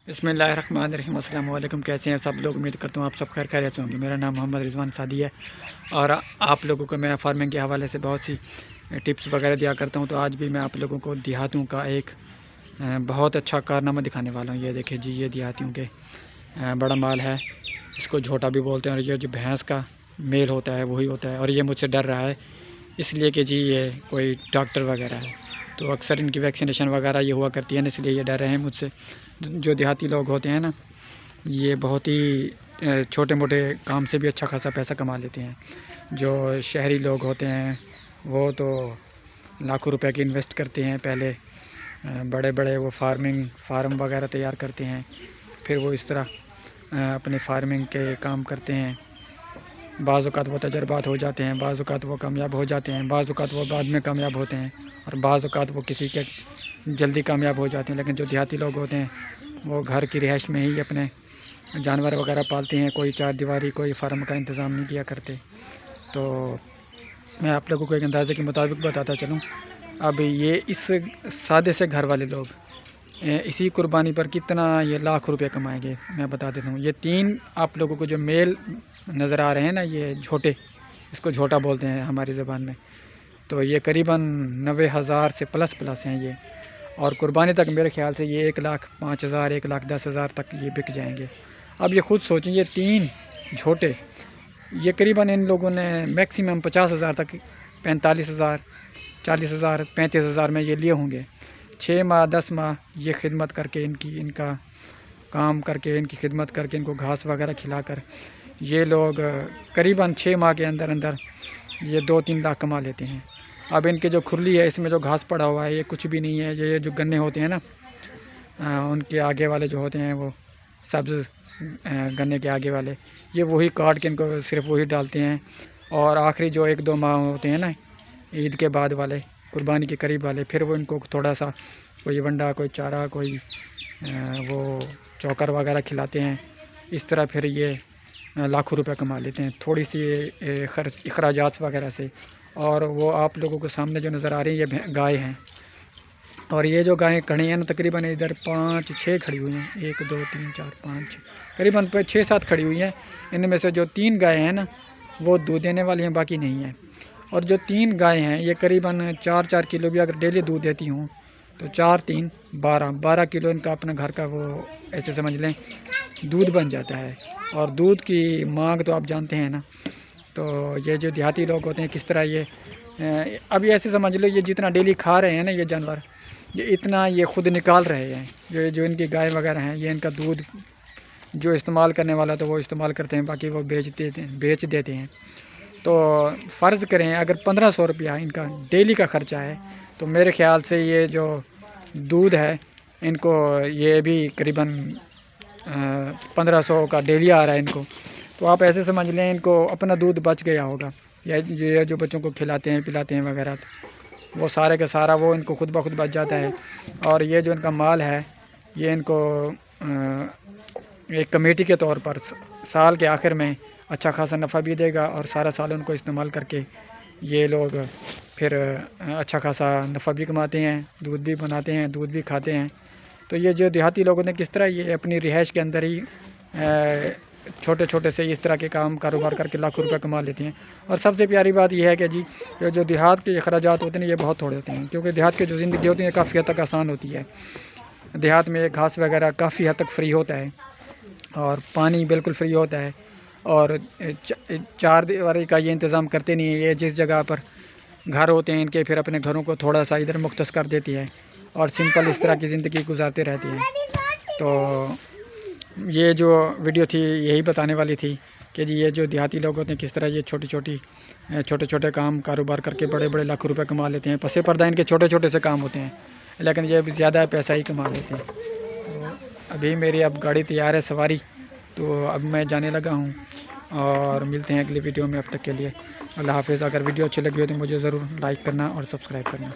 بسم اللہ الرحمن الرحیم۔ السلام علیکم، کیسے ہیں سب لوگ؟ امید کرتا ہوں آپ سب خیر خیریت سے ہوں گے۔ میرا نام محمد رضوان سعدی ہے اور آپ لوگوں کو میں فارمنگ کے حوالے سے بہت سی ٹپس وغیرہ دیا کرتا ہوں۔ تو آج بھی میں آپ لوگوں کو دیہاتیوں کا ایک بہت اچھا کارنامہ دکھانے والا ہوں۔ یہ دیکھیں جی، یہ دیہاتیوں کے بڑا مال ہے، اس کو جھوٹا بھی بولتے ہیں، اور یہ جو بھینس کا میل ہوتا ہے وہی ہوتا ہے۔ اور یہ مجھ سے ڈر رہا ہے اس لیے کہ جی یہ کوئی ڈاکٹر وغیرہ ہے، تو اکثر ان کی ویکسینیشن وغیرہ یہ ہوا کرتی ہے نا، اس لیے یہ ڈر رہے ہیں مجھ سے۔ جو دیہاتی لوگ ہوتے ہیں نا، یہ بہت ہی چھوٹے موٹے کام سے بھی اچھا خاصا پیسہ کما لیتے ہیں۔ جو شہری لوگ ہوتے ہیں وہ تو لاکھوں روپے کی انویسٹ کرتے ہیں، پہلے بڑے بڑے وہ فارم وغیرہ تیار کرتے ہیں، پھر وہ اس طرح اپنے فارمنگ کے کام کرتے ہیں۔ بعض اوقات وہ تجربات ہو جاتے ہیں، بعض اوقات وہ کامیاب ہو جاتے ہیں، بعض اوقات وہ بعد میں کامیاب ہوتے ہیں، اور بعض اوقات وہ کسی کے جلدی کامیاب ہو جاتے ہیں۔ لیکن جو دیہاتی لوگ ہوتے ہیں وہ گھر کی رہائش میں ہی اپنے جانور وغیرہ پالتے ہیں، کوئی چار دیواری کوئی فارم کا انتظام نہیں کیا کرتے۔ تو میں آپ لوگوں کو ایک اندازے کے مطابق بتاتا چلوں، اب یہ اس سادے سے گھر والے لوگ اسی قربانی پر کتنا یہ لاکھ روپے کمائیں گے، میں بتا دیتا ہوں۔ یہ تین آپ لوگوں کو جو میل نظر آ رہے ہیں نا، یہ جھوٹے، اس کو جھوٹا بولتے ہیں ہماری زبان میں، تو یہ قریباً 90,000 سے پلس ہیں یہ، اور قربانی تک میرے خیال سے یہ 1,05,000 1,10,000 تک یہ بک جائیں گے۔ اب یہ خود سوچیں، یہ تین جھوٹے، یہ قریباً ان لوگوں نے میکسیمم 50,000 تک، 45,000 40,000 35,000 میں یہ لیے ہوں گے۔ 6 ماہ 10 ماہ یہ خدمت کر کے، ان کا کام کر کے، ان کی خدمت کر کے، ان کو گھاس وغیرہ کھلا کر، یہ لوگ قریباً 6 ماہ کے اندر یہ 2-3 لاکھ کما لیتے ہیں۔ اب ان کے جو کھرلی ہے، اس میں جو گھاس پڑا ہوا ہے یہ کچھ بھی نہیں ہے۔ یہ جو گنے ہوتے ہیں نا، ان کے آگے والے جو ہوتے ہیں وہ سبز گنے کے آگے والے، یہ وہی کاٹ کے ان کو صرف وہی ڈالتے ہیں، اور آخری جو 1-2 ماہ ہوتے ہیں نا، عید کے بعد والے، قربانی کے قریب والے، پھر وہ ان کو تھوڑا سا کوئی ونڈا، کوئی چارہ، کوئی وہ چوکر وغیرہ کھلاتے ہیں۔ اس طرح پھر یہ لاکھوں روپے کما لیتے ہیں تھوڑی سی اخراجات وغیرہ سے۔ اور وہ آپ لوگوں کے سامنے جو نظر آ رہی ہیں یہ گائے ہیں، اور یہ جو گائیں کھڑی ہیں نا، تقریباً ادھر 5-6 کھڑی ہوئی ہیں، 1 2 3 4 5 6، قریباً 6-7 کھڑی ہوئی ہیں۔ ان میں سے جو 3 گائیں ہیں نا وہ دودھ دینے والی ہیں، باقی نہیں ہیں۔ اور جو 3 گائیں ہیں یہ قریباً 4-4 کلو بھی اگر ڈیلی دودھ دیتی ہوں تو 4-3 12 کلو ان کا اپنا گھر کا وہ ایسے سمجھ لیں دودھ بن جاتا ہے۔ اور دودھ کی مانگ تو آپ جانتے ہیں نا، تو یہ جو دیہاتی لوگ ہوتے ہیں کس طرح یہ اب یہ ایسے سمجھ لو، یہ جتنا ڈیلی کھا رہے ہیں نا یہ جانور، یہ اتنا یہ خود نکال رہے ہیں۔ جو ان کی گائے وغیرہ ہیں، یہ ان کا دودھ جو استعمال کرنے والا تو وہ استعمال کرتے ہیں، باقی وہ بیچ دیتے ہیں۔ تو فرض کریں اگر 1,500 روپیہ ان کا ڈیلی کا خرچہ ہے، تو میرے خیال سے یہ جو دودھ ہے ان کو یہ بھی قریباً 1,500 کا ڈیلی آ رہا ہے ان کو، تو آپ ایسے سمجھ لیں ان کو اپنا دودھ بچ گیا ہوگا، یا جو بچوں کو کھلاتے ہیں پلاتے ہیں وغیرہ، وہ سارے کا سارا وہ ان کو خود بخود بچ جاتا ہے۔ اور یہ جو ان کا مال ہے یہ ان کو ایک کمیٹی کے طور پر سال کے آخر میں اچھا خاصا نفع بھی دے گا، اور سارا سال ان کو استعمال کر کے یہ لوگ پھر اچھا خاصا نفع بھی کماتے ہیں، دودھ بھی بناتے ہیں، دودھ بھی کھاتے ہیں۔ تو یہ جو دیہاتی لوگوں نے کس طرح یہ اپنی رہائش کے اندر ہی چھوٹے سے اس طرح کے کاروبار کر کے لاکھوں روپے کما لیتے ہیں۔ اور سب سے پیاری بات یہ ہے کہ جی جو دیہات کے اخراجات ہوتے ہیں یہ بہت تھوڑے ہوتے ہیں، کیونکہ دیہات کی جو زندگی ہوتی ہے کافی حد تک آسان ہوتی ہے۔ دیہات میں گھاس وغیرہ کافی حد تک فری ہوتا ہے، اور پانی بالکل فری ہوتا ہے، اور چار دیواری کا یہ انتظام کرتے نہیں ہیں۔ یہ جس جگہ پر گھر ہوتے ہیں ان کے، پھر اپنے گھروں کو تھوڑا سا ادھر مختص کر دیتی ہے، اور سمپل اس طرح کی زندگی گزارتے رہتے ہیں۔ تو یہ جو ویڈیو تھی یہی بتانے والی تھی کہ جی یہ جو دیہاتی لوگ ہوتے ہیں کس طرح یہ چھوٹے کاروبار کر کے بڑے لاکھوں روپے کما لیتے ہیں۔ پس پردہ ان کے چھوٹے سے کام ہوتے ہیں، لیکن یہ زیادہ پیسہ ہی کما لیتے ہیں۔ تو ابھی میری گاڑی تیار ہے سواری، تو اب میں جانے لگا ہوں، اور ملتے ہیں اگلی ویڈیو میں۔ اب تک کے لیے اللہ حافظ۔ اگر ویڈیو اچھی لگی ہو تو مجھے ضرور لائک کرنا اور سبسکرائب کرنا۔